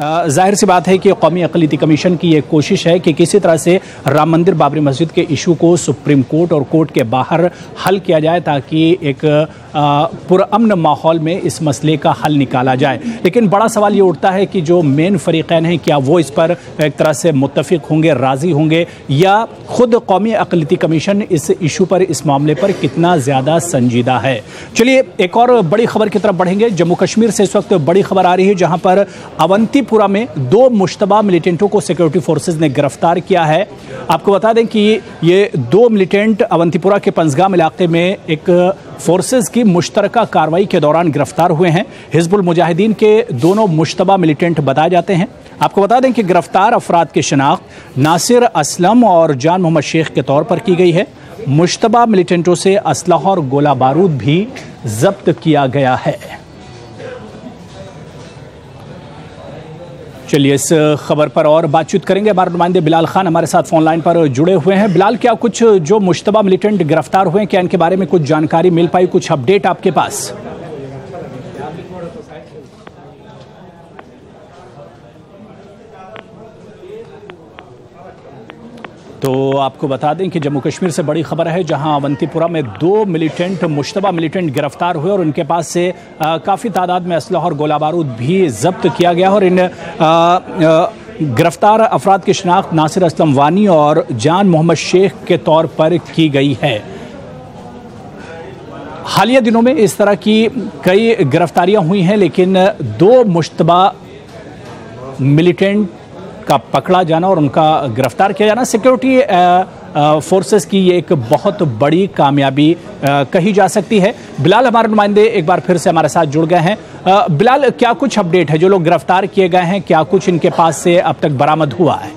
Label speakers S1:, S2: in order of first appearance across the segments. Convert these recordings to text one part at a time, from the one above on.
S1: जाहिर सी बात है कि कौमी अक़लियती कमीशन की ये कोशिश है कि किसी तरह से राम मंदिर बाबरी मस्जिद के इशू को सुप्रीम कोर्ट और कोर्ट के बाहर हल किया जाए ताकि एक पुरअमन माहौल में इस मसले का हल निकाला जाए। लेकिन बड़ा सवाल ये उठता है कि जो मेन फरीक़ैन हैं क्या वो इस पर एक तरह से मुत्तफ़िक़ होंगे, राज़ी होंगे, या खुद कौमी अक़लियती कमीशन इस इशू पर, इस मामले पर कितना ज़्यादा संजीदा है। चलिए एक और बड़ी खबर की तरफ बढ़ेंगे। जम्मू कश्मीर से इस वक्त बड़ी खबर आ रही है जहाँ पर अवंतीपुरा में 2 मुश्तबा मिलिटेंटों को सिक्योरिटी फोर्सेज ने गिरफ्तार किया है। आपको बता दें कि ये 2 मिलिटेंट अवंतीपुरा के पंजगाम इलाके में एक फोर्सेज की मुश्तरका कार्रवाई के दौरान गिरफ्तार हुए हैं। हिजबुल मुजाहिदीन के दोनों मुश्तबा मिलिटेंट बताए जाते हैं। आपको बता दें कि गिरफ्तार अफराद की शिनाख्त नासिर असलम और जान मोहम्मद शेख के तौर पर की गई है। मुश्तबा मिलिटेंटों से असलहा और गोला बारूद भी जब्त किया गया है। चलिए इस खबर पर और बातचीत करेंगे। हमारे नुमाइंदे बिलाल खान हमारे साथ फोन लाइन पर जुड़े हुए हैं। बिलाल, क्या कुछ जो मुश्तबा मिलिटेंट गिरफ्तार हुए हैं, क्या इनके बारे में कुछ जानकारी मिल पाई, कुछ अपडेट आपके पास? तो आपको बता दें कि जम्मू कश्मीर से बड़ी खबर है जहां अवंतीपुरा में 2 मिलिटेंट, मुश्तबा मिलिटेंट गिरफ्तार हुए और उनके पास से काफ़ी तादाद में असलहा और गोला बारूद भी जब्त किया गया। और इन गिरफ्तार अफराद की शिनाख्त नासिर असलम वानी और जान मोहम्मद शेख के तौर पर की गई है। हालिया दिनों में इस तरह की कई गिरफ्तारियां हुई हैं, लेकिन 2 मुश्तबा मिलिटेंट का पकड़ा जाना और उनका गिरफ्तार किया जाना सिक्योरिटी फोर्सेस की ये एक बहुत बड़ी कामयाबी कही जा सकती है। बिलाल, हमारे नुमाइंदे एक बार फिर से हमारे साथ जुड़ गए हैं। बिलाल, क्या कुछ अपडेट है? जो लोग गिरफ्तार किए गए हैं, क्या कुछ इनके पास से अब तक बरामद हुआ है?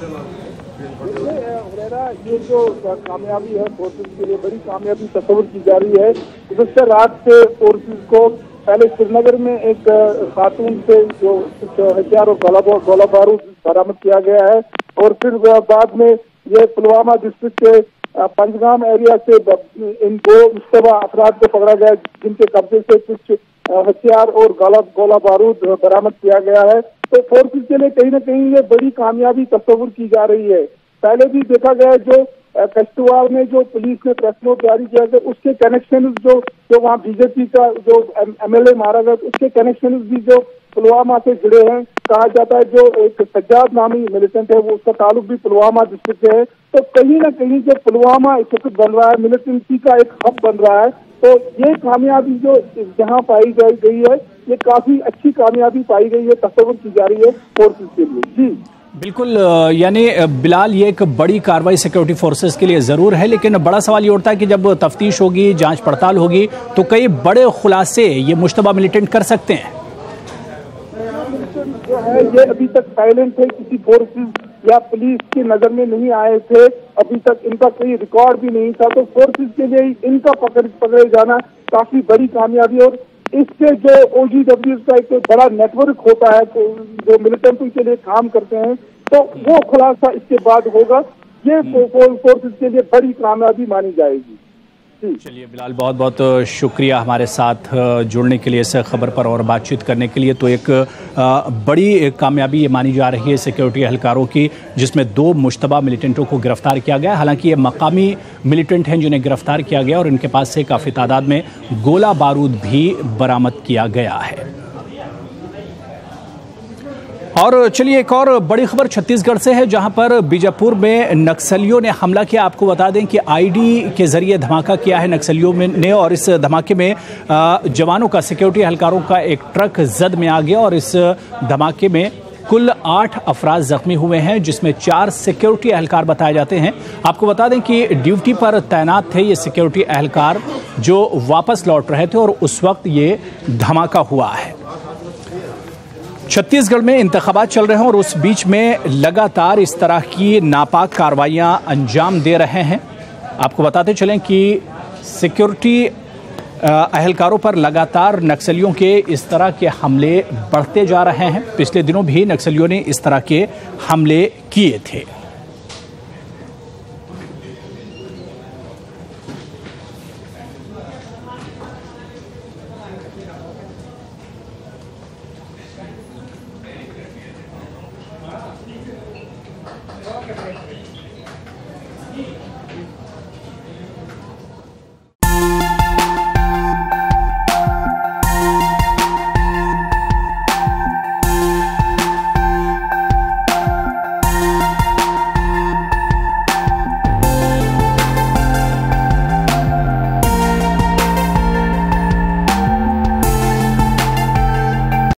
S2: ये जो कामयाबी है फोर्सेस के लिए बड़ी कामयाबी तस्वीर की जा रही है। गुज़श्ता रात से फोर्सेस को पहले श्रीनगर में एक खातून से जो हथियार और गोला बारूद बरामद किया गया है, और फिर बाद में ये पुलवामा डिस्ट्रिक्ट के पंजगाम एरिया से इन 2 मुश्तबा अफराद को पकड़ा गया जिनके कब्जे से कुछ हथियार और गोला बारूद बरामद किया गया है। तो फोर्सेस के लिए कहीं ना कहीं ये बड़ी कामयाबी तस्वीर की जा रही है। पहले भी देखा गया जो कश्तवाड़ में जो पुलिस ने प्रेस नोट जारी किया गया, उसके कनेक्शन जो वहाँ बीजेपी का जो MLA मारा गया, उसके कनेक्शन भी जो पुलवामा से जुड़े हैं। कहा जाता है जो एक सज्जाद नामी मिलिटेंट है वो उसका ताल्लुक भी पुलवामा डिस्ट्रिक्ट से है। तो कहीं ना कहीं जो पुलवामा इस वक्त बन रहा है, मिलिटेंसी का एक हब बन रहा है। तो ये कामयाबी जो जहाँ पाई गई है, ये काफी अच्छी कामयाबी पाई गई है, तस्वीर की जा रही है फोर्सेस के लिए। जी
S1: बिल्कुल, यानी बिलाल, ये एक बड़ी कार्रवाई सिक्योरिटी फोर्सेस के लिए ज़रूर है, लेकिन बड़ा सवाल ये उठता है कि जब तफ्तीश होगी, जांच पड़ताल होगी, तो कई बड़े खुलासे ये मुश्तबा मिलिटेंट कर सकते हैं।
S2: जो है ये अभी तक साइलेंट है, किसी फोर्सेस या पुलिस की नजर में नहीं आए थे, अभी तक इनका कोई रिकॉर्ड भी नहीं था। तो फोर्सेस के लिए इनका पकड़े जाना काफी बड़ी कामयाबी। और इससे जो OGW का एक बड़ा नेटवर्क होता है जो मिलिटेंटों के लिए काम करते हैं, तो वो खुलासा इसके बाद होगा। ये फोर्सेस के लिए बड़ी कामयाबी मानी जाएगी।
S1: चलिए बिलाल, बहुत बहुत शुक्रिया हमारे साथ जुड़ने के लिए, इस खबर पर और बातचीत करने के लिए। तो एक बड़ी कामयाबी ये मानी जा रही है सिक्योरिटी एहलकारों की, जिसमें 2 मुश्तबा मिलिटेंटों को गिरफ्तार किया गया। हालांकि ये मकामी मिलिटेंट हैं जिन्हें गिरफ्तार किया गया और इनके पास से काफ़ी तादाद में गोला बारूद भी बरामद किया गया है। और चलिए एक और बड़ी खबर छत्तीसगढ़ से है जहां पर बीजापुर में नक्सलियों ने हमला किया। आपको बता दें कि ID के जरिए धमाका किया है नक्सलियों ने, और इस धमाके में जवानों का, सिक्योरिटी एहलकारों का एक ट्रक जद में आ गया और इस धमाके में कुल 8 अफराद जख्मी हुए हैं, जिसमें 4 सिक्योरिटी एहलकार बताए जाते हैं। आपको बता दें कि ड्यूटी पर तैनात थे ये सिक्योरिटी एहलकार जो वापस लौट रहे थे और उस वक्त ये धमाका हुआ है। छत्तीसगढ़ में इंतखाबात चल रहे हैं और उस बीच में लगातार इस तरह की नापाक कार्रवाइयां अंजाम दे रहे हैं। आपको बताते चलें कि सिक्योरिटी अहलकारों पर लगातार नक्सलियों के इस तरह के हमले बढ़ते जा रहे हैं। पिछले दिनों भी नक्सलियों ने इस तरह के हमले किए थे।